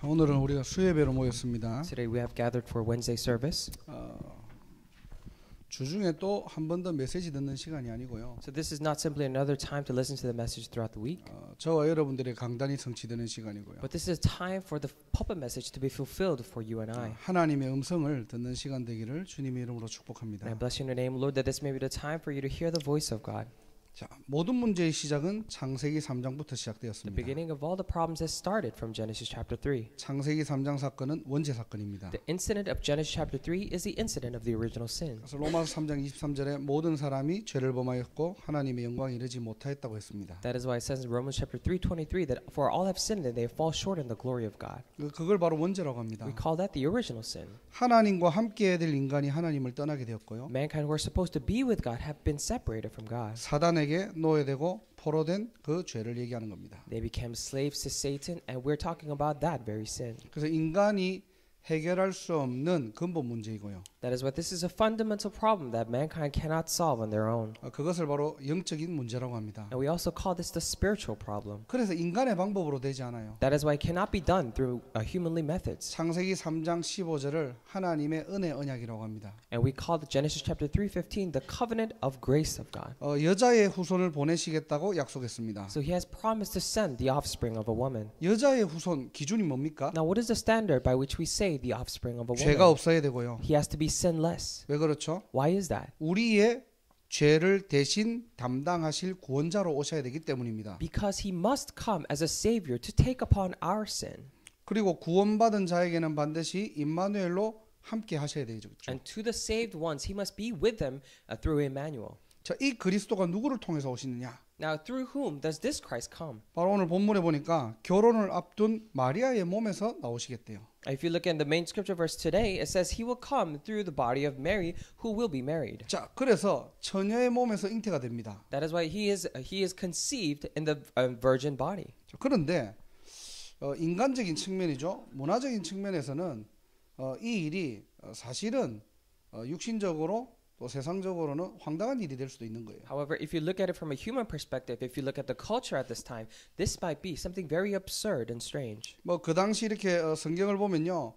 오늘은 우리가 수예배로 모였습니다. Today we have gathered for Wednesday service. 주중에 또 한 번 더 메시지 듣는 시간이 아니고요. So this is not simply another time to listen to the message throughout the week, 저와 여러분들의 강단이 성취되는 시간이고요. but this is a time for the pulpit message to be fulfilled for you and I. 하나님의 음성을 듣는 시간 되기를 주님의 이름으로 축복합니다. And I bless you in your name, Lord, that this may be the time for you to hear the voice of God. 자, 모든 문제의 시작은 창세기 3장부터 The 시작되었습니다. beginning of all the problems has started from Genesis chapter 3. 창세기 3장 사건은 원죄 사건입니다. The incident of Genesis chapter 3 is the incident of the original sin. 그래서 로마서 3장 23절에 모든 사람이 죄를 범하였고 하나님의 영광에 이르지 못하였다고 했습니다. That is why it says in Romans chapter 3:23 that for all have sinned and they fall short in the glory of God. 그걸 바로 원죄라고 합니다. We call that the original sin. 하나님과 함께 해야 될 인간이 하나님을 떠나게 되었고요. Mankind who are supposed to be with God have been separated from God. 사단에게 노예되고 포로된 그 죄를 얘기하는 겁니다. They became slaves to Satan, and we're talking about that very sin. 그래서 인간이 해결할 수 없는 근본 문제이고요. That is what this is a fundamental problem that mankind cannot solve on their own. 그것을 바로 영적인 문제라고 합니다. And we also call this the spiritual problem. 그래서 인간의 방법으로 되지 않아요. That is why it cannot be done through humanly methods. 창세기 3장 15절을 하나님의 은혜 언약이라고 합니다. And we call the Genesis chapter 3:15 the covenant of grace of God. 여자의 후손을 보내시겠다고 약속했습니다. So he has promised to send the offspring of a woman. 여자의 후손 기준이 뭡니까? Now what is the standard by which we say the offspring of a 죄가 woman? 없어야 되고요. He has to be sinless. 왜 그렇죠? Why is that? 우리의 죄를 대신 담당하실 구원자로 오셔야 되기 때문입니다. Because he must come as a savior to take upon our sin. 그리고 구원받은 자에게는 반드시 임마누엘로 함께 하셔야 되죠. And to the saved ones, he must be with them through Emmanuel. 자, 이 그리스도가 누구를 통해서 오시느냐? Now, through whom does this Christ come? 바로 오늘 본문에 보니까 결혼을 앞둔 마리아의 몸에서 나오시겠대요. If you look at the main scripture verse today, it says he will come through the body of Mary, who will be married. 자, 그래서 처녀의 몸에서 잉태가 됩니다. That is why he is conceived in the virgin body. 자, 그런데 인간적인 측면이죠. 문화적인 측면에서는 이 일이 사실은 육신적으로 또 세상적으로는 황당한 일이 될 수도 있는 거예요. However, if you look at it from a human perspective, if you look at the culture at this time, this might be something very absurd and strange. 뭐 그 당시 이렇게 성경을 보면요,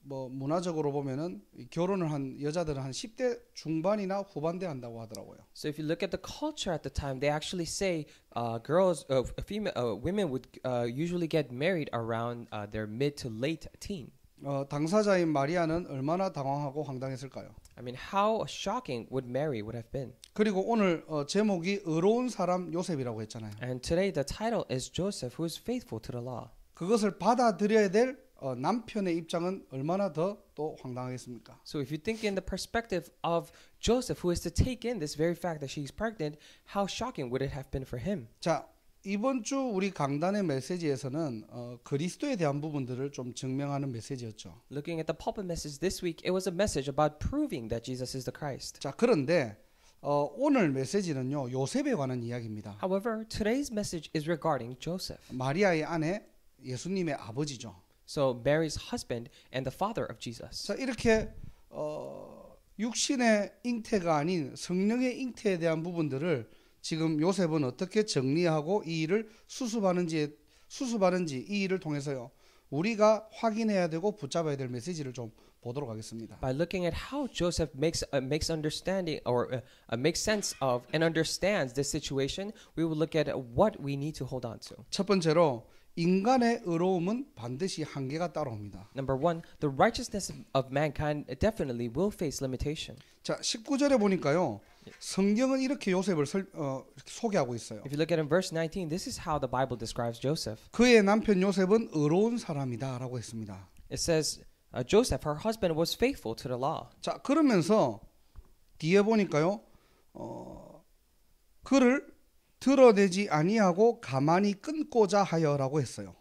뭐 문화적으로 보면은 결혼을 한 여자들은 한 10대 중반이나 후반대 한다고 하더라고요. So if you look at the culture at the time, they actually say women would usually get married around their mid to late teen. 당사자인 마리아는 얼마나 당황하고 황당했을까요? I mean, how shocking would Mary would have been? 그리고 오늘 제목이 의로운 사람 요셉이라고 했잖아요. And today the title is Joseph, who is faithful to the law. 그것을 받아들여야 될 남편의 입장은 얼마나 더 또 황당하겠습니까? So if you think in the perspective of Joseph, who is to take in this very fact that she's pregnant, how shocking would it have been for him? 자, 이번 주 우리 강단의 메시지에서는 그리스도에 대한 부분들을 좀 증명하는 메시지였죠. Looking at the pulpit message this week, it was a message about proving that Jesus is the Christ. 자, 그런데 오늘 메시지는요, 요셉에 관한 이야기입니다. However, today's message is regarding Joseph. 마리아의 아내, 예수님의 아버지죠. So Mary's husband and the father of Jesus. 자, 이렇게 육신의 잉태가 아닌 성령의 잉태에 대한 부분들을 지금 요셉은 어떻게 정리하고 이 일을 수습하는지 이 일을 통해서요, 우리가 확인해야 되고 붙잡아야 될 메시지를 좀 보도록 하겠습니다. By looking at how Joseph makes understanding or makes sense of and understands this situation, we will look at what we need to hold on to. 첫 번째로 인간의 의로움은 반드시 한계가 따라옵니다. Number one, the righteousness of mankind definitely will face limitation. 자, 19절에 보니까요, 성경은 이렇게 요셉을 이렇게 소개하고 있어요. If you look at in verse 19, this is how the Bible describes Joseph. 그의 남편 요셉은 의로운 사람이다라고 했습니다. It says Joseph, her husband, was faithful to the law. 자, 그러면서 뒤에 보니까요, 그를 드러내지 아니하고 가만히 끊고자 하여라고 했어요.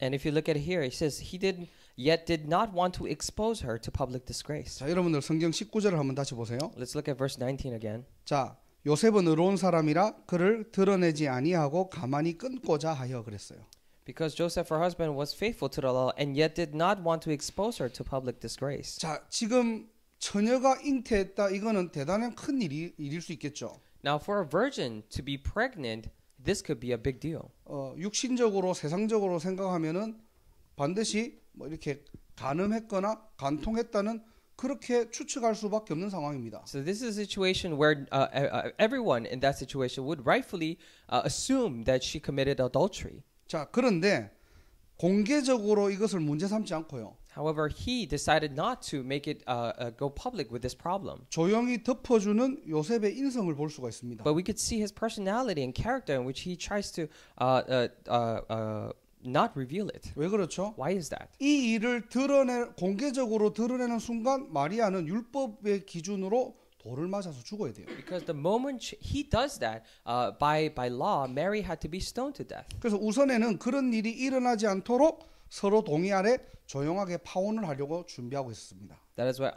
And if you look at it here, it says he did not want to expose her to public disgrace. 자, 여러분들 성경 19절을 한번 다시 보세요. Let's look at verse 19 again. 자, 요셉은 의로운 사람이라 그를 드러내지 아니하고 가만히 끊고자 하여 그랬어요. Because Joseph, her husband, was faithful to the law and yet did not want to expose her to public disgrace. 자, 지금 처녀가 잉태했다. 이거는 대단한 큰 일일 수 있겠죠. Now, for a virgin to be pregnant, this could be a big deal. 육신적으로 세상적으로 생각하면은 반드시 뭐 이렇게 간음했거나 간통했다는 그렇게 추측할 수밖에 없는 상황입니다. So this is a situation where everyone in that situation would rightfully assume that she committed adultery. 자, 그런데 공개적으로 이것을 문제 삼지 않고요. However, he decided not to make it go public with this problem. 조용히 덮어주는 요셉의 인성을 볼 수가 있습니다. But we could see his personality and character in which he tries to not reveal it. 왜 그렇죠? Why is that? 이 일을 공개적으로 드러내는 순간 마리아는 율법의 기준으로 돌을 맞아서 죽어야 돼요. Because the moment he does that, by law, Mary had to be stoned to death. 그래서 우선에는 그런 일이 일어나지 않도록 서로 동의 아래 조용하게 파혼을 하려고 준비하고 있었습니다. That is why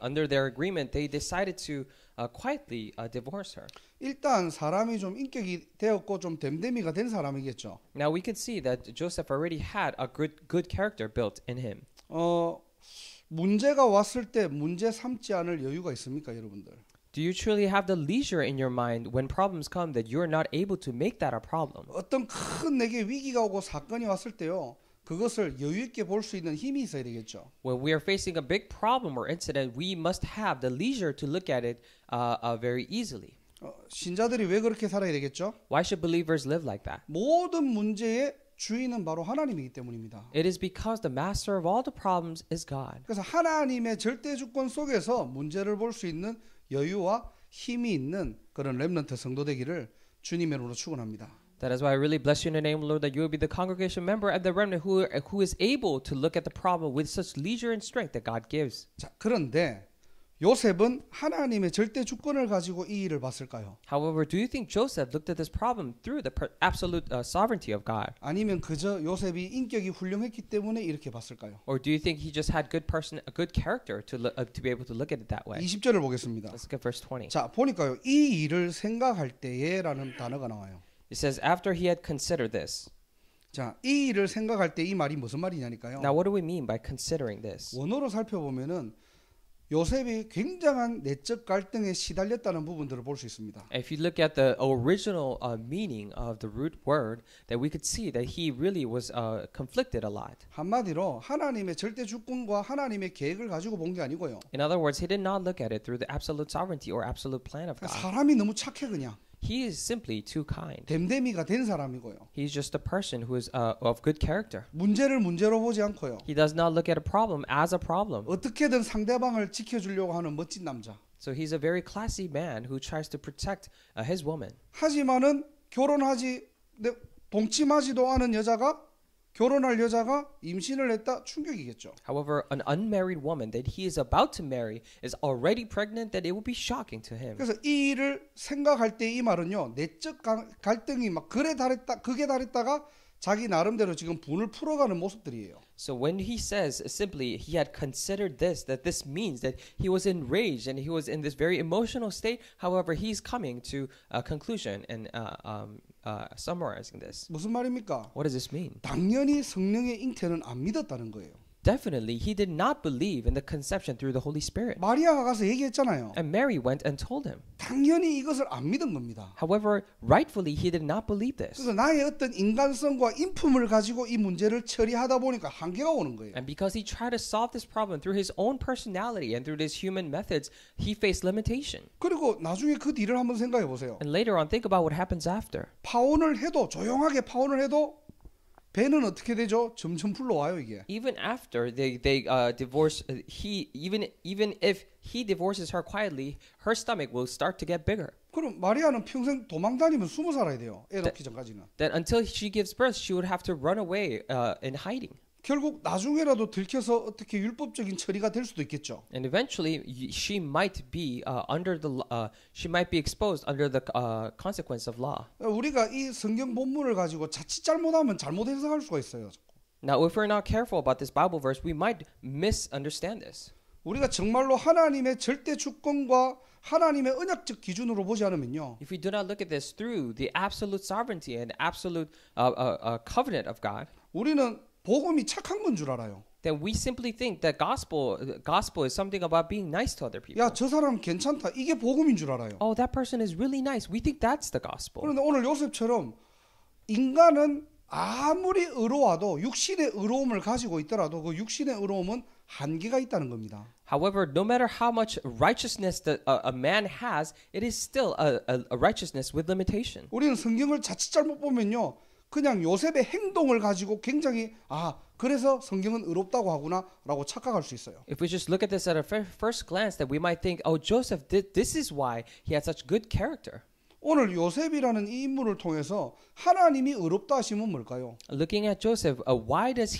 under their agreement, they decided to quietly divorce her. 일단 사람이 좀 인격이 되었고 좀 됨됨이가 된 사람이겠죠. Now we can see that Joseph already had a good character built in him. 문제가 왔을 때 문제 삼지 않을 여유가 있습니까, 여러분들? Do you truly have the leisure in your mind when problems come that you are not able to make that a problem? 어떤 큰 내게 위기가 오고 사건이 왔을 때요. 그것을 여유 있게 볼 수 있는 힘이 있어야 되겠죠. When we are facing a big problem or incident, we must have the leisure to look at it very easily. 신자들이 왜 그렇게 살아야 되겠죠? Why should believers live like that? 모든 문제의 주인은 바로 하나님이기 때문입니다. It is because the master of all the problems is God. 그래서 하나님의 절대 주권 속에서 문제를 볼 수 있는 여유와 힘이 있는 그런 렘넌트 성도 되기를 주님의 이름으로 축원합니다. That is why I really bless you in the name of the Lord that you will be the congregation member and the remnant who is able to look at the problem with such leisure and strength that God gives. 자, 그런데 요셉은 하나님의 절대 주권을 가지고 이 일을 봤을까요? However, do you think Joseph looked at this problem through the absolute sovereignty of God? 아니면 그저 요셉이 인격이 훌륭했기 때문에 이렇게 봤을까요? Or do you think he just had a good character to be able to look at it that way? 20절을 보겠습니다. Let's look at verse 20. 자, 보니까요. 이 일을 생각할 때에라는 단어가 나와요. It says, after he had considered this. 자, 이 일을 생각할 때 이 말이 무슨 말이냐니까요. Now, what do we mean by considering this? 원어로 살펴보면은 요셉이 굉장한 내적 갈등에 시달렸다는 부분들을 볼 수 있습니다. If you look at the original meaning of the root word, that we could see that he really was conflicted a lot. 한마디로 하나님의 절대 주권과 하나님의 계획을 가지고 본 게 아니고요. In other words, he did not look at it through the absolute sovereignty or absolute plan of God. 사람이 너무 착해 그냥. He is simply too kind. 됨됨이가 된 사람이고요. He's just a person who is of good character. 문제를 문제로 보지 않고요. He does not look at a problem as a problem. 어떻게든 상대방을 지켜주려고 하는 멋진 남자. So he's a very classy man who tries to protect his woman. 하지만은 동침하지도 않은 여자가 결혼할 여자가 임신을 했다 충격이겠죠. However, an unmarried woman that he is about to marry is already pregnant, that it would be shocking to him. 그래서 이 일을 생각할 때 이 말은요. 내적 갈등이 막 극에 달했다가 자기 나름대로 지금 분을 풀어가는 모습들이에요. So when he says simply he had considered this, that this means that he was enraged and he was in this very emotional state. However, he's coming to a conclusion and summarizing this. 무슨 말입니까? What does this mean? 당연히 성령의 잉태는 안 믿었다는 거예요. Definitely, he did not believe in the conception through the Holy Spirit. 마리아가 가서 얘기했잖아요. And Mary went and told him. 당연히 이것을 안 믿은 겁니다. However, rightfully, he did not believe this. 그래서 나의 어떤 인간성과 인품을 가지고 이 문제를 처리하다 보니까 한계가 오는 거예요. And because he tried to solve this problem through his own personality and through his human methods, he faced limitation. 그리고 나중에 그 뒤를 한번 생각해 보세요. And later on, think about what happens after. 파혼을 해도 조용하게 파혼을 해도 배는 어떻게 되죠? 점점 불러와요 이게. Even after they divorce, even if he divorces her quietly, her stomach will start to get bigger. 그럼 마리아는 평생 도망 다니면 숨어 살아야 돼요. 애 낳기 전까지는. That until she gives birth, she would have to run away in hiding. 결국 나중에라도 들켜서 어떻게 율법적인 처리가 될 수도 있겠죠. And eventually, she might be exposed under the consequence of law. 우리가 이 성경 본문을 가지고 자칫 잘못하면 잘못 해석할 수가 있어요. Now, if we're not careful about this Bible verse, we might misunderstand this. 우리가 정말로 하나님의 절대 주권과 하나님의 언약적 기준으로 보지 않으면요. If we do not look at this through the absolute sovereignty and absolute covenant of God, 우리는 복음이 착한 건 줄 알아요. then we simply think that gospel is something about being nice to other people. 야, 저 사람 괜찮다. 이게 복음인 줄 알아요. Oh, that person is really nice. We think that's the gospel. 그런데 오늘 요셉처럼 인간은 아무리 의로워도 육신의 의로움을 가지고 있더라도 그 육신의 의로움은 한계가 있다는 겁니다. However, no matter how much righteousness that a man has, it is still a righteousness with limitation. 우리는 성경을 자칫 잘못 보면요. 그냥 요셉의 행동을 가지고 굉장히 그래서 성경은 의롭다고 하구나라고 착각할 수 있어요. If we just look at this at a first glance, that we might think, oh, Joseph did this is why he had such good character. 오늘 요셉이라는 이 인물을 통해서 하나님이 의롭다 하시면 뭘까요? Looking at Joseph, why does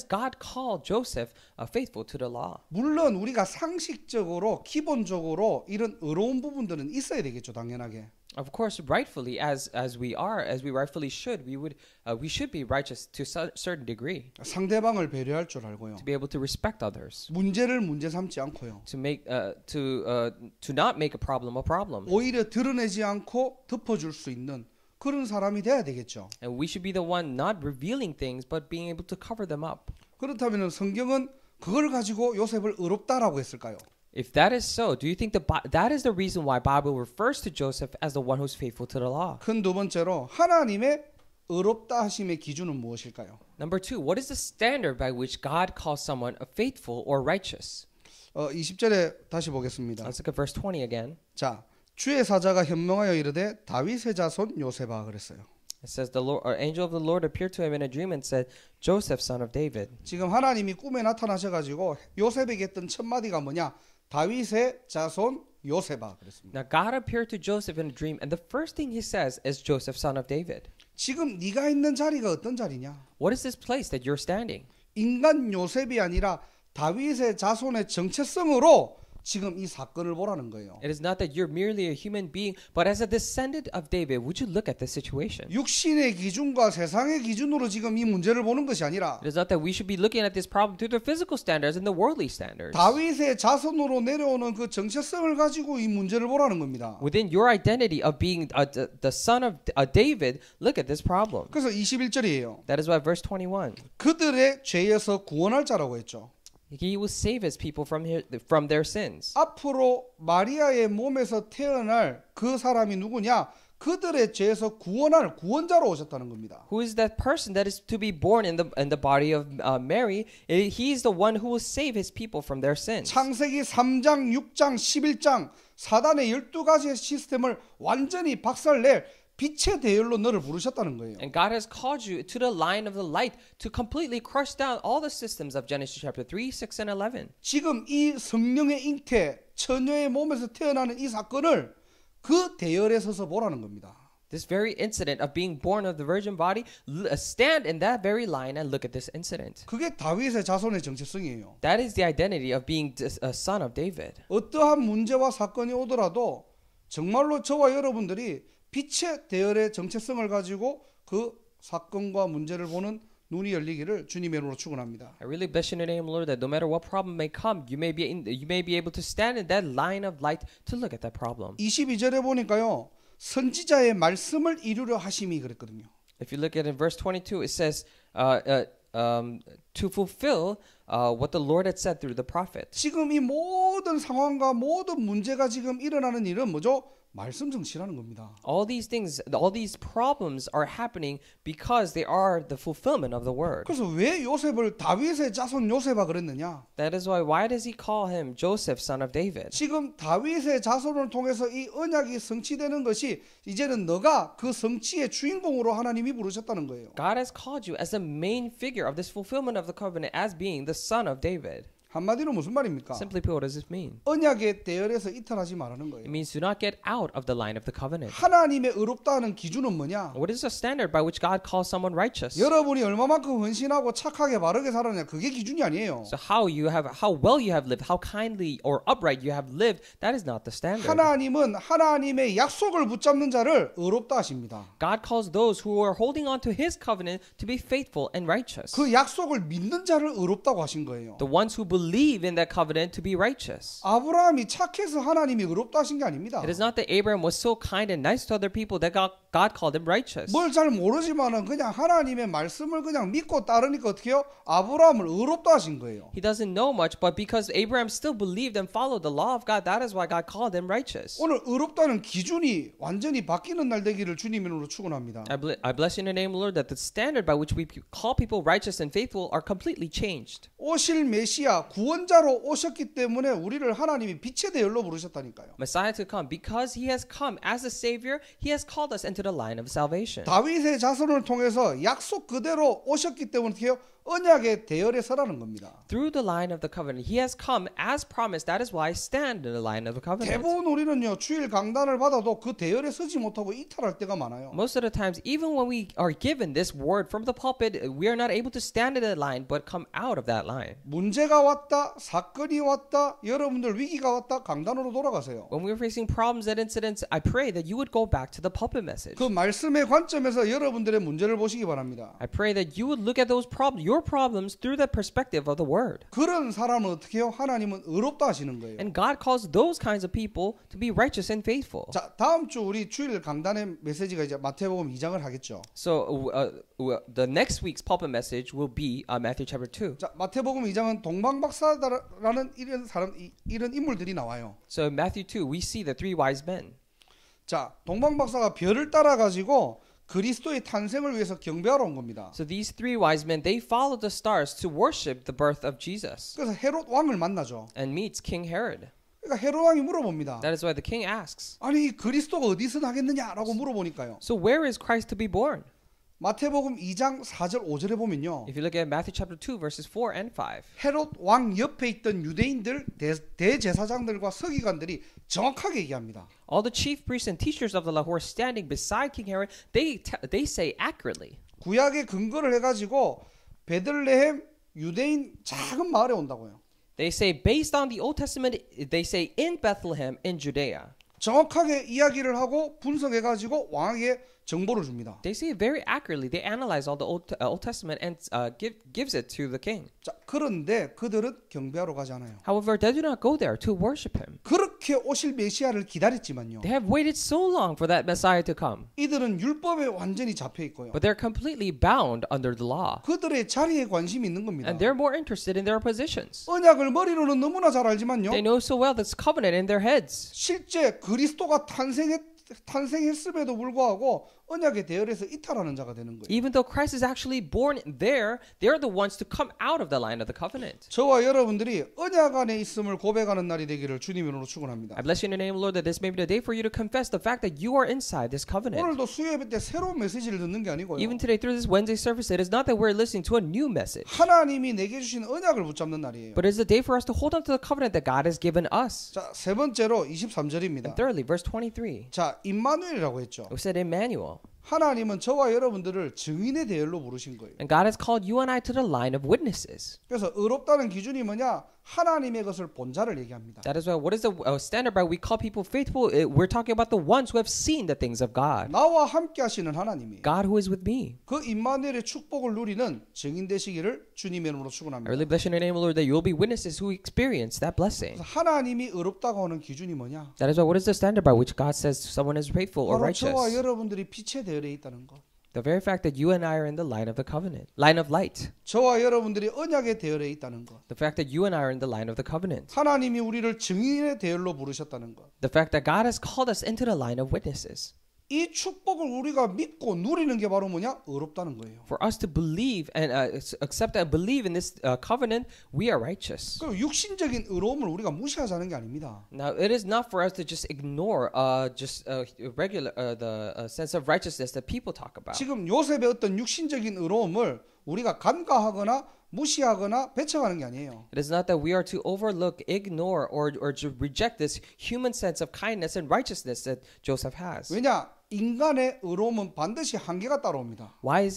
God call Joseph faithful to the law? 물론 우리가 상식적으로 기본적으로 이런 의로운 부분들은 있어야 되겠죠, 당연하게. Of course, rightfully, as we rightfully should, we should be righteous to a certain degree. 상대방을 배려할 줄 알고요. To be able to respect others. 문제를 문제 삼지 않고요. To not make a problem. 오히려 드러내지 않고 덮어줄 수 있는 그런 사람이 돼야 되겠죠. And we should be the one not revealing things, but being able to cover them up. 그렇다면 성경은 그걸 가지고 요셉을 의롭다라고 했을까요? If that is so, do you think that is the reason why Bible refers to Joseph as the one who's faithful to the law? 큰 두 번째로 하나님의 의롭다 하심의 기준은 무엇일까요? Number two, what is the standard by which God calls someone a faithful or righteous? 20절에 다시 보겠습니다. Let's look at verse 20 again. 자, 주의 사자가 현명하여 이르되 다윗의 자손 요셉아 그랬어요. It says the angel of the Lord appeared to him in a dream and said, Joseph, son of David. 지금 하나님이 꿈에 나타나셔가지고 요셉에게 했던 첫 마디가 뭐냐? 다윗의 자손 요셉아 그랬습니다. Now God appeared to Joseph in a dream, and the first thing he says is, Joseph, son of David. 지금 네가 있는 자리가 어떤 자리냐? What is this place that you're standing? 인간 요셉이 아니라 다윗의 자손의 정체성으로 지금 이 사건을 보라는 거예요. It is not that you're merely a human being, but as a descendant of David, would you look at this situation? 육신의 기준과 세상의 기준으로 지금 이 문제를 보는 것이 아니라 It is not that we should be looking at this problem through the physical standards and the worldly standards. 다윗의 자손으로 내려오는 그 정체성을 가지고 이 문제를 보라는 겁니다. Within your identity of being the son of David, look at this problem. 그래서 21절이에요. That is why verse 21. 그들의 죄에서 구원할 자라고 했죠. He will save his people from their sins. 앞으로 마리아의 몸에서 태어날 그 사람이 누구냐? 그들의 죄에서 구원할 구원자로 오셨다는 겁니다. Who is that person that is to be born in the body of Mary? He is the one who will save his people from their sins. 창세기 3장, 6장, 11장 사단의 12가지의 시스템을 완전히 박살낼 빛의 대열로 너를 부르셨다는 거예요. And God has called you to the line of the light to completely crush down all the systems of Genesis chapter 3, 6, and 11. 지금 이 성령의 잉태, 처녀의 몸에서 태어나는 이 사건을 그 대열에 서서 보라는 겁니다. This very incident of being born of the virgin body, stand in that very line and look at this incident. 그게 다윗의 자손의 정체성이에요. That is the identity of being a son of David. 어떠한 문제와 사건이 오더라도 정말로 저와 여러분들이 빛의 대열의 정체성을 가지고 그 사건과 문제를 보는 눈이 열리기를 주님의 이름으로 축원합니다. I really bless your name, Lord, that no matter what problem may come, you may be able to stand in that line of light to look at that problem. 22절에 보니까요. 선지자의 말씀을 이루려 하심이 그랬거든요. If you look at in verse 22, it says to fulfill what the Lord had said through the prophet. 지금 이 모든 상황과 모든 문제가 지금 일어나는 일은 뭐죠? 말씀 정치라는 겁니다. All these things, all these problems are happening because they are the fulfillment of the word. 그래서 왜 요셉을 다윗의 자손 요셉아 그랬느냐? That is why does he call him Joseph, son of David? 지금 다윗의 자손을 통해서 이 언약이 성취되는 것이 이제는 너가 그 성취의 주인공으로 하나님이 부르셨다는 거예요. God has called you as the main figure of this fulfillment of the covenant as being the son of David. 한마디로 무슨 말입니까? Simply put, what does this mean? 언약의 대열에서 이탈하지 말라는 거예요. It means do not get out of the line of the covenant. 하나님의 의롭다는 기준은 뭐냐? What is the standard by which God calls someone righteous? 여러분이 얼마만큼 헌신하고 착하게 바르게 살았냐 그게 기준이 아니에요. So how well you have lived, how kindly or upright you have lived, that is not the standard. 하나님은 하나님의 약속을 붙잡는 자를 의롭다 하십니다. God calls those who are holding on to His covenant to be faithful and righteous. 그 약속을 믿는 자를 의롭다고 하신 거예요. The ones who believe in that covenant to be righteous. 아브라함이 착해서 하나님이 의롭다 하신 게 아닙니다. It is not that Abraham was so kind and nice to other people that God called him righteous. 뭘 잘 모르지만은 그냥 하나님의 말씀을 그냥 믿고 따르니까 어떻게 해요? 아브라함을 의롭다 하신 거예요. He doesn't know much, but because Abraham still believed and followed the law of God, that is why God called him righteous. 오늘 의롭다는 기준이 완전히 바뀌는 날 되기를 주님 이름으로 축원합니다. I bless you in the name of the Lord that the standard by which we call people righteous and faithful are completely changed. 오실 메시아 구원자로 오셨기 때문에 우리를 하나님이 빛의 대열로 부르셨다니까요. Messiah to come, because he has come as a savior, he has called us into the line of salvation. 다윗의 자손을 통해서 약속 그대로 오셨기 때문에 어떻게 해요? 언약의 대열에 서라는 겁니다. Through the line of the covenant, he has come as promised. That is why I stand in the line of the covenant. 대부분 우리는요 주일 강단을 받아도 그 대열에 서지 못하고 이탈할 때가 많아요. Most of the times, even when we are given this word from the pulpit, we are not able to stand in that line, but come out of that line. 문제가 왔다, 사건이 왔다, 여러분들 위기가 왔다, 강단으로 돌아가세요. When we are facing problems and incidents, I pray that you would go back to the pulpit message. 그 말씀의 관점에서 여러분들의 문제를 보시기 바랍니다. I pray that you would look at those problems, your problems, through the perspective of the word. 그런 사람은 어떻게 해요? 하나님은 의롭다 하시는 거예요. And God calls those kinds of people to be righteous and faithful. 자, 다음 주 우리 주일 강단의 메시지가 이제 마태복음 2장을 하겠죠. So the next week's pulpit message will be Matthew chapter 2. 자, 마태복음 2장은 동방박사라는 이런 인물들이 나와요. So in Matthew 2, we see the three wise men. 자, 동방박사가 별을 따라 가지고 그리스도의 탄생을 위해서 경배하러 온 겁니다. So these three wise men, they followed the stars to worship the birth of Jesus 그래서 헤롯 왕을 만나죠. and meets King Herod. 그러니까 헤롯 왕이 물어봅니다. That is why the king asks, 아니 그리스도가 어디서 나겠느냐라고 물어보니까요. so where is Christ to be born? 마태복음 2장 4절 5절에 보면요. If you look at Matthew chapter 2 verses 4 and 5, 헤롯 왕 옆에 있던 유대인들 대제사장들과 서기관들이 정확하게 얘기합니다. all the chief priests and teachers of the law who are standing beside King Herod, they say accurately. 구약의 근거를 해가지고 베들레헴 유대인 작은 마을에 온다고요. They say based on the Old Testament, they say in Bethlehem in Judea. 정확하게 이야기를 하고 분석해가지고 왕에게 정보를 줍니다. They say it very accurately. They analyze all the Old Testament and gives it to the king. 자, 그런데 그들은 경배하러 가지 않아요. However, they do not go there to worship him. 그렇게 오실 메시아를 기다렸지만요. They have waited so long for that Messiah to come, 이들은 율법에 완전히 잡혀 있고요. but they're completely bound under the law. 그들의 자리에 관심이 있는 겁니다. And they're more interested in their positions. 언약을 머리로는 너무나 잘 알지만요. They know so well this covenant in their heads. 실제 그리스도가 탄생했음에도 불구하고 언약의 대열에서 이탈하는 자가 되는 거예요. Even though Christ is actually born there, they're the ones to come out of the line of the covenant. 저와 여러분들이 언약 안에 있음을 고백하는 날이 되기를 주님 이름으로 축원합니다. I bless you in the name of the Lord that this may be the day for you to confess the fact that you are inside this covenant. 오늘도 수요예배 때 새로운 메시지를 듣는 게 아니고요. Even today through this Wednesday service, it is not that we're listening to a new message, 하나님이 내게 주신 언약을 붙잡는 날이에요. but it's a day for us to hold on to the covenant that God has given us. 자, 세 번째로 And 23절입니다. thirdly, verse 23, 자, 임마누엘이라고 했죠. we said Emmanuel. 하나님은 저와 여러분들을 증인의 대열로 부르신 거예요. And God has called you and I to the line of witnesses. 그래서 의롭다는 기준이 뭐냐? 하나님의 것을 본 자를 얘기합니다. That is why, what is the standard by we call people faithful? We're talking about the ones who have seen the things of God. 나와 함께 하시는 하나님이 God who is with me. 그 임마누엘의 축복을 누리는 증인 되시기를 주님의 이름으로 I 축원합니다. really bless you in the name of the Lord that you will be witnesses who experience that blessing. 그래서 하나님이 의롭다고 하는 기준이 뭐냐? That is why, what is the standard by which God says someone is faithful or 바로 righteous? 저와 여러분들이 빛의 대열에 있다는 것. The very fact that you and I are in the line of the covenant, line of light. 저와 여러분들이 언약의 대열에 있다는 것. The fact that you and I are in the line of the covenant. 하나님이 우리를 증인의 대열로 부르셨다는 것. The fact that God has called us into the line of witnesses. 이 축복을 우리가 믿고 누리는 게 바로 뭐냐? 의롭다는 거예요. For us to believe and accept and believe in this covenant, we are righteous. 그리고 육신적인 의로움을 우리가 무시하자는 게 아닙니다. Now, it is not for us to just ignore regular the sense of righteousness that people talk about. 지금 요셉의 어떤 육신적인 의로움을 우리가 간과하거나 무시하거나 배척하는 게 아니에요. It is not that we are to overlook, ignore, or to reject this human sense of kindness and righteousness that Joseph has. 왜냐? 인간의 의로움은 반드시 한계가 따라옵니다. Why is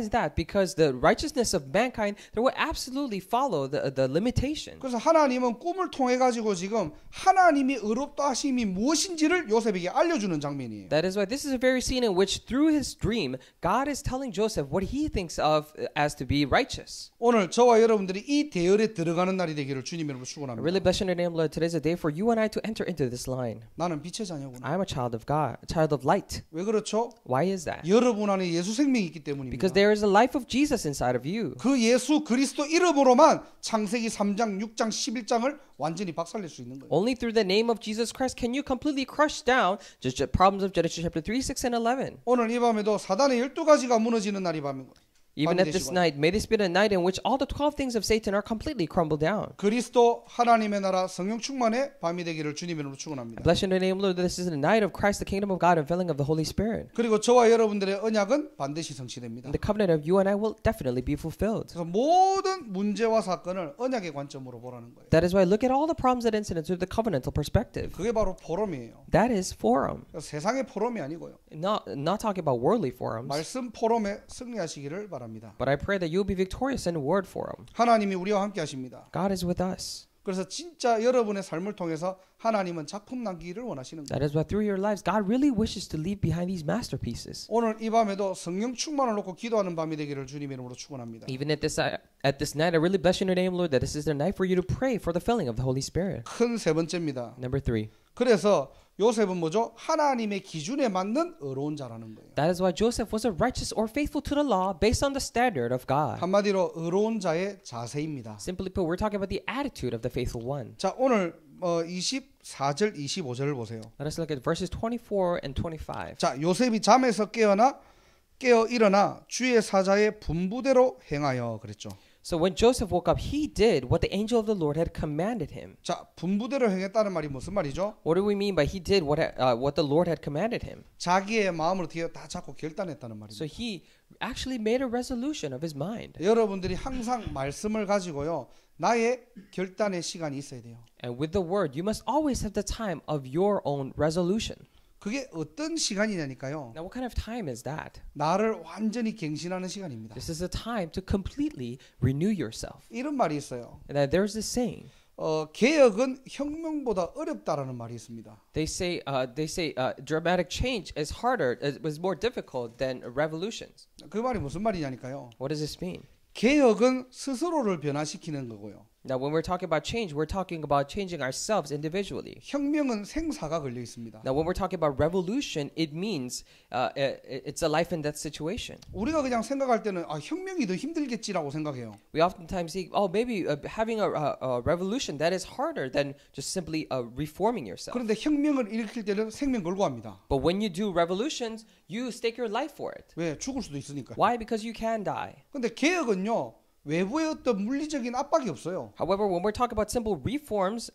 that? Because the righteousness of mankind, there will absolutely follow the limitation. 그래서 하나님은 꿈을 통해 가지고 지금 하나님이 의롭다 하심이 무엇인지를 요셉에게 알려주는 장면이에요. That is why this is a very scene in which through his dream, God is telling Joseph what he thinks of as to be righteous. 오늘 저와 여러분들이 이 대열에 들어가는 날이 되기를 주님의 이름으로 I 축원합니다. really bless your name, Lord. Today is a day for you and I to enter into this line. 나는 빛의 자녀구나. I am a child of God, a child of light. light. 왜 그렇죠? Why is that? 여러분 안에 예수 생명이 있기 때문입니다. Because there is a life of Jesus inside of you. 그 예수 그리스도 이름으로만 창세기 3장, 6장, 11장을 완전히 박살낼 수 있는 거예요. Only through the name of Jesus Christ can you completely crush down just the problems of Genesis chapter 3, 6, and 11. 오늘 이 밤에도 사단의 12가지가 무너지는 날이 밤인 거예요. Even at this night, may this be the night in which all the 12 things of Satan are completely crumbled down. 그리스도 하나님의 나라 성령 충만의 밤이 되기를 주님의 이름으로 축원합니다. Bless in the name of the Lord, this is the night of Christ, the kingdom of God, and filling of the Holy Spirit. 그리고 저와 여러분들의 언약은 반드시 성취됩니다. And the covenant of you and I will definitely be fulfilled. 그래서 모든 문제와 사건을 언약의 관점으로 보라는 거예요. That is why look at all the problems and incidents through the covenantal perspective. 그게 바로 포럼이에요. That is forum. 그래서 세상의 포럼이 아니고요. Not talking about worldly forums, 말씀 포럼에 승리하시기를 바랍니다. but I pray that you'll be victorious in word forum. 하나님이 우리와 함께 하십니다. God is with us. 그래서 진짜 여러분의 삶을 통해서 하나님은 작품 남기기를 원하시는 거예요. That is why through your lives, God really wishes to leave behind these masterpieces. 오늘 이 밤에도 성령 충만을 놓고 기도하는 밤이 되기를 주님의 이름으로 축원합니다. Even at this night, I really bless in your name, Lord, that this is the night for you to pray for the filling of the Holy Spirit. 큰 세 번째입니다. Number 3. 그래서 요셉은 뭐죠? 하나님의 기준에 맞는 의로운 자라는 거예요. That is why Joseph was a righteous or faithful to the law based on the standard of God. 한마디로 의로운 자의 자세입니다. Simply put, we're talking about the attitude of the faithful one. 자, 오늘 24절, 25절을 보세요. Let us look at verses 24 and 25. 자, 요셉이 잠에서 깨어 일어나 주의 사자의 분부대로 행하여 그랬죠. So when Joseph woke up, he did what the angel of the Lord had commanded him. 자, 분부대로 행했다는 말이 무슨 말이죠? What do we mean by he did what the Lord had commanded him? 자기의 마음을 어떻게 다 잡고 결단했다는 So 말입니다. he actually made a resolution of his mind. 여러분들이 항상 말씀을 가지고요. 나의 결단의 시간이 있어야 돼요. And with the word, you must always have the time of your own resolution. 그게 어떤 시간이냐니까요. Now, what kind of time is that? 나를 완전히 갱신하는 시간입니다. This is a time to completely renew yourself. 이런 말이 있어요. And that there's this saying. 개혁은 혁명보다 어렵다라는 말이 있습니다. They say dramatic change is harder, is more difficult than revolutions. 그 말이 무슨 말이냐니까요. What does this mean? 개혁은 스스로를 변화시키는 거고요. Now, when we're talking about change, we're talking about changing ourselves individually. 혁명은 생사가 걸려 있습니다. Now, when we're talking about revolution, it means it's a life and death situation. 우리가 그냥 생각할 때는 혁명이 더 힘들겠지라고 생각해요. We oftentimes think, oh, maybe having a revolution that is harder than just simply reforming yourself. 그런데 혁명을 일으킬 때는 생명 걸고 합니다. But when you do revolutions, you stake your life for it. 왜? 죽을 수도 있으니까. Why? Because you can die. 근데 개혁은요. 외부의 어떤 물리적인 압박이 없어요. However, when we're talking about simple reforms,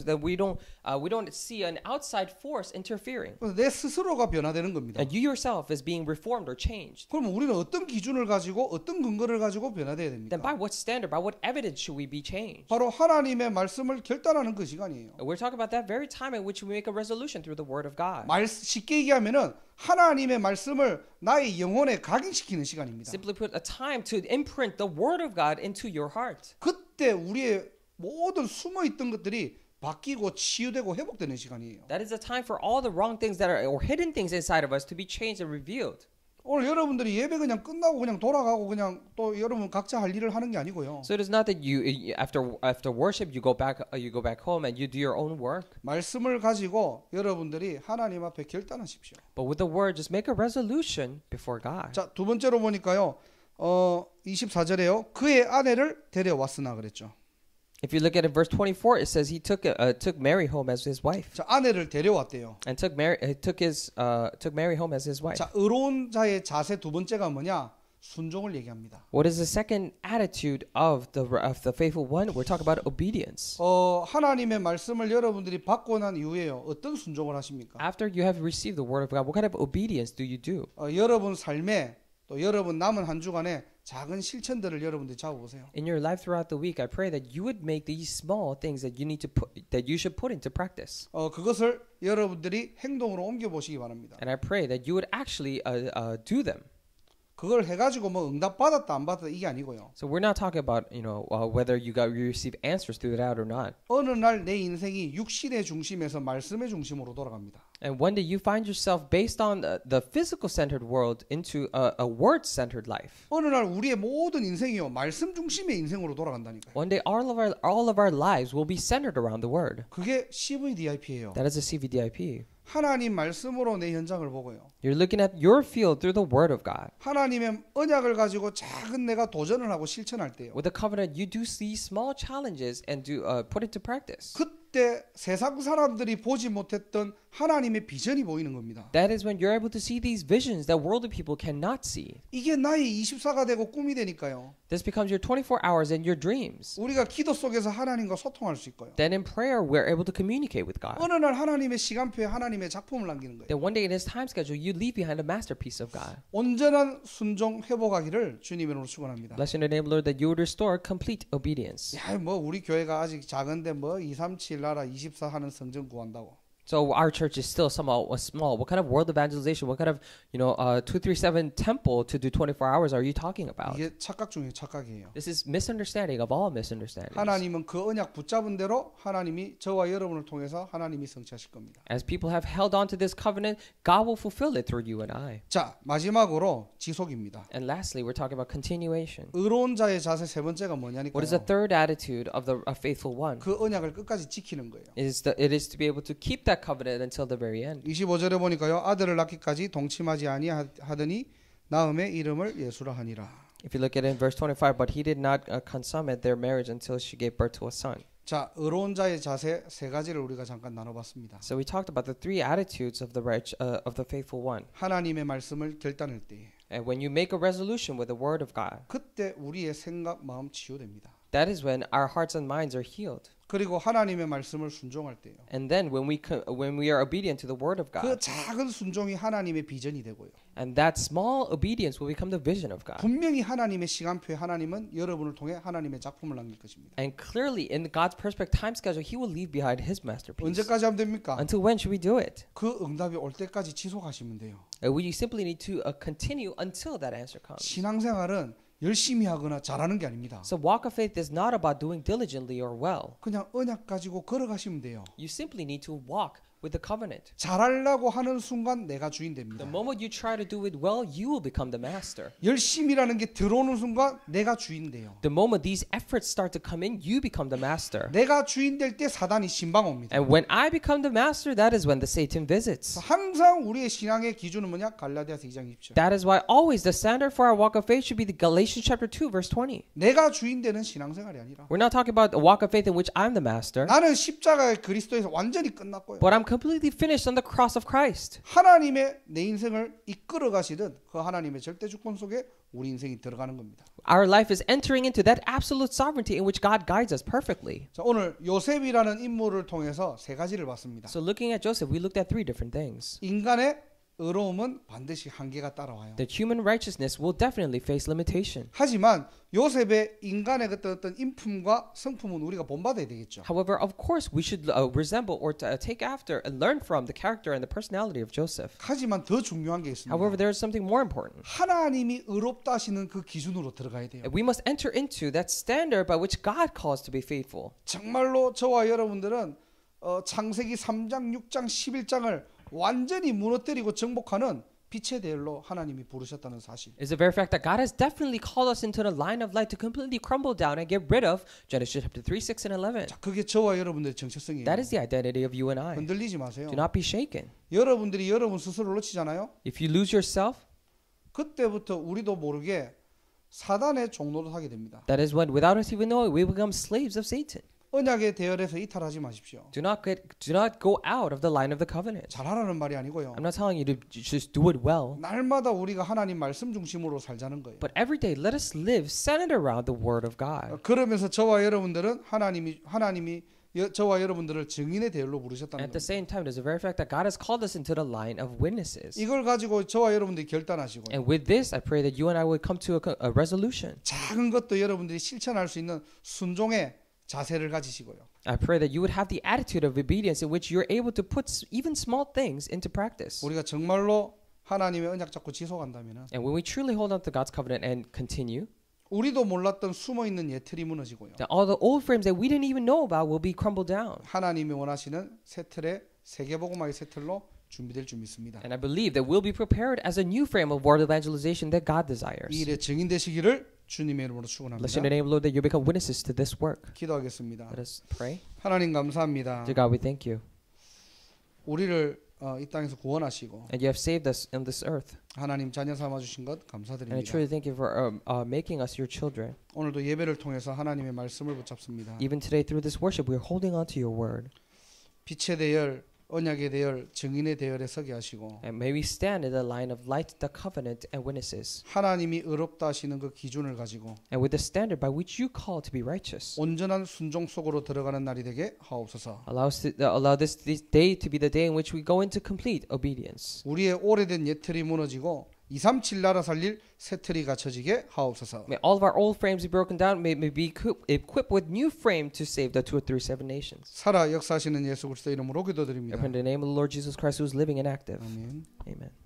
then we don't see an outside force interfering. 그래서 내 스스로가 변화되는 겁니다. And you yourself is being reformed or changed. 그러면 우리는 어떤 기준을 가지고 어떤 근거를 가지고 변화돼야 됩니까? Then by what standard, by what evidence should we be changed? 바로 하나님의 말씀을 결단하는 그 시간이에요. We're talking about that very time in which we make a resolution through the Word of God. 쉽게 얘기하면은 하나님의 말씀을 나의 영혼에 각인시키는 시간입니다. Simply put, a time to imprint the Word of God into your heart. 그때 우리의 모든 숨어 있던 것들이 바뀌고 치유되고 회복되는 시간이에요. That is a time for all the wrong things that are or hidden things inside of us to be changed and revealed. 오늘 여러분들이 예배 그냥 끝나고 그냥 돌아가고 그냥 또 여러분 각자 할 일을 하는 게 아니고요. So it is not that you after worship you go back home and you do your own work. 말씀을 가지고 여러분들이 하나님 앞에 결단하십시오. But with the word, just make a resolution before God. 자, 두 번째로 보니까요. 24절에요. 그의 아내를 데려왔으나 그랬죠. If you look at it, verse 24, it says he took Mary home as his wife. 자, 아내를 데려왔대요. And took Mary home as his wife. 자, 의로운 자의 자세 두 번째가 뭐냐? 순종을 얘기합니다. What is the second attitude of the faithful one? We're talking about obedience. 하나님의 말씀을 여러분들이 받고 난 이후에요. 어떤 순종을 하십니까? After you have received the word of God, what kind of obedience do you do? 여러분 삶에 또 여러분 남은 한 주간에 작은 실천들을 여러분들이 잡아보세요. In your life throughout the week, I pray that you would make these small things that you should put into practice. 그것을 여러분들이 행동으로 옮겨 보시기 바랍니다. And I pray that you would actually do them. 그걸 해가지고 뭐 응답 받았다 안 받았다 이게 아니고요. So we're not talking about whether you receive answers through that or not. 어느 날 내 인생이 육신의 중심에서 말씀의 중심으로 돌아갑니다. And one day you find yourself based on the physical centered world into a word centered life. 어느 날 우리의 모든 인생이요 말씀 중심의 인생으로 돌아간다니까요. One day all of our lives will be centered around the word. 그게 CVDIP예요. That is a CVDIP. 하나님 말씀으로 내 현장을 보고요. You're looking at your field through the Word of God. 하나님의 언약을 가지고 작은 내가 도전을 하고 실천할 때요. With the covenant, you do see small challenges and do put it to practice. 그때 세상 사람들이 보지 못했던 하나님의 비전이 보이는 겁니다. That is when you're able to see these visions that worldly people cannot see. 이게 나의 24가 되고 꿈이 되니까요. This becomes your 24 hours and your dreams. 우리가 기도 속에서 하나님과 소통할 수 있고요. Then in prayer, we're able to communicate with God. 어느 날 하나님의 시간표에 하나님의 작품을 남기는 거예요. Then one day in His time schedule, you leave behind a masterpiece of God. 온전한 순종 회복하기를 주님의 이름으로 축원합니다. Bless your name, Lord, that you would restore complete obedience. 야, 뭐 우리 교회가 아직 작은데 뭐 237 나라 24 하는 성전 구한다고. So our church is still somewhat small. What kind of world evangelization? What kind of 237 temple to do 24 hours are you talking about? 이게 착각 중에 착각이에요. This is misunderstanding of all misunderstandings. 하나님은 그 언약 붙잡은 대로 하나님이 저와 여러분을 통해서 하나님이 성취하실 겁니다. As people have held on to this covenant, God will fulfill it through you and I. 자, 마지막으로 지속입니다. And lastly, we're talking about continuation. 의로운 자의 자세 세 번째가 What is 뭐냐니까요. the third attitude of the faithful one? 그 언약을 끝까지 지키는 거예요. It is to be able to keep that covenant until the very end. 25절에 보니까요. 아들을 낳기까지 동침하지 아니하더니 낳음에 이름을 예수라 하니라. If you look at it in verse 25, but he did not consummate their marriage until she gave birth to a son. 자, 의로운 자의 자세 세 가지를 우리가 잠깐 나눠봤습니다. So we talked about the three attitudes of the faithful one. 하나님의 말씀을 결단할 때 And when you make a resolution with the word of God, 그때 우리의 생각, 마음 치유됩니다. that is when our hearts and minds are healed. 그리고 하나님의 말씀을 순종할 때요. And then when we are obedient to the word of 그 God, 작은 순종이 하나님의 비전이 되고요. and that small obedience will become the vision of God. 분명히 하나님의 시간표에 하나님은 여러분을 통해 하나님의 작품을 남길 것입니다. And clearly, in God's perfect time schedule, He will leave behind His masterpiece. 언제까지 하면 됩니까? Until when should we do it? 그 응답이 올 때까지 지속하시면 돼요. We simply need to continue until that answer comes. 신앙생활은 열심히 하거나 잘하는 게 아닙니다. So walk of faith is not about doing diligently or well. 그냥 언약 가지고 걸어가시면 돼요. You simply need to walk with the covenant. 잘하려고 하는 순간 내가 주인 The 됩니다. moment you try to do it well, you will become the master. 열심이라는 게 들어오는 순간 내가 주인 돼요. The moment these efforts start to come in, you become the master. 내가 주인 될 때 사단이 신방 옵니다. And when I become the master, that is when the Satan visits. 항상 우리의 신앙의 기준은 뭐냐? 갈라디아서 2장 20절. That is why always the standard for our walk of faith should be the Galatians chapter 2 verse 20. 내가 주인 되는 신앙생활이 아니라 We're not talking about a walk of faith in which I'm the master, 나는 십자가의 그리스도에서 완전히 끝났고요. but I'm completely finished on the cross of Christ. 하나님의 내 인생을 이끌어 가시듯 그 하나님의 절대 주권 속에 우리 인생이 들어가는 겁니다. Our life is entering into that absolute sovereignty in which God guides us perfectly. 자, 오늘 요셉이라는 인물을 통해서 세 가지를 봤습니다. So looking at Joseph, we looked at three different things. 인간의 의로움은 반드시 한계가 따라와요. That human righteousness will definitely face limitation. 하지만 요셉의 인간의 어떤 인품과 성품은 우리가 본받아야 되겠죠. However, of course, we should resemble or take after and learn from the character and the personality of Joseph. 하지만 더 중요한 게 있습니다. However, there is something more important. 하나님이 의롭다 하시는 그 기준으로 들어가야 돼요. We must enter into that standard by which God calls to be faithful. 정말로 저와 여러분들은 창세기 3장, 6장, 11장을 완전히 무너뜨리고 정복하는 빛의 대열로 하나님이 부르셨다는 사실. It's the very fact that God has definitely called us into the line of light to completely crumble down and get rid of Genesis chapter 3, 6, and 11. 자, 그게 저와 여러분들의 정체성이에요. That is the identity of you and I. 흔들리지 마세요. Do not be shaken. 여러분들이 여러분 스스로를 놓치잖아요. If you lose yourself, 그때부터 우리도 모르게 사단의 종로를 하게 됩니다. that is when, without us even knowing, we become slaves of Satan. 언약의 대열에서 이탈하지 마십시오. Do not go out of the line of the covenant. 잘하라는 말이 아니고요. I'm not telling you to just do it well, 날마다 우리가 하나님 말씀 중심으로 살자는 거예요. but every day let us live centered around the Word of God. 그러면서 저와 여러분들은 하나님이 저와 여러분들을 증인의 대열로 부르셨다는 At the 겁니다. same time, there's a very fact that God has called us into the line of witnesses. 이걸 가지고 저와 여러분들이 결단하시고 And with this, I pray that you and I would come to a resolution. 작은 것도 여러분들이 실천할 수 있는 순종의 자세를 가지시고요. I pray that you would have the attitude of obedience in which you're able to put even small things into practice. 우리가 정말로 하나님의 언약 잡고 지속한다면은 And when we truly hold on to God's covenant and continue, 우리도 몰랐던 숨어 있는 예틀이 무너지고요. that all the old frames that we didn't even know about will be crumbled down. 하나님이 원하시는 새 틀의 세계복음화의 새 틀로 준비될 줄 믿습니다. And I believe that we'll be prepared as a new frame of world evangelization that God desires. 이 일에 증인되시기를 주님의 이름으로 Bless 축원합니다. your name, Lord, that you become witnesses to this work. 기도하겠습니다. Let us pray. 하나님 감사합니다. Dear God, we thank you. 우리를 이 땅에서 구원하시고 And you have saved us in this earth. 하나님 자녀 삼아 주신 것 And I 감사드립니다. truly thank you for making us your children. 오늘도 예배를 통해서 하나님의 말씀을 붙잡습니다. Even today through this worship, we are holding on to your word. 빛의 대열, 언약의 대열, 증인의 대열에 서게 하시고 And may we stand in the line of light, the covenant, and witnesses. 하나님이 의롭다 하시는 그 기준을 가지고 And with the standard by which you call to be righteous. 온전한 순종 속으로 들어가는 날이 되게 하옵소서. Allow this day to be the day in which we go into complete obedience. 우리의 오래된 옛틀이 무너지고 237 나라 살릴 새 틀이 갖춰지게 하옵소서. May all of our old frames be broken down. May be equipped with new frame to save the 237 nations. 살아 역사하시는 예수 그리스도 이름으로 기도드립니다. In the name of the Lord Jesus Christ, who is living and active. 아멘. Amen.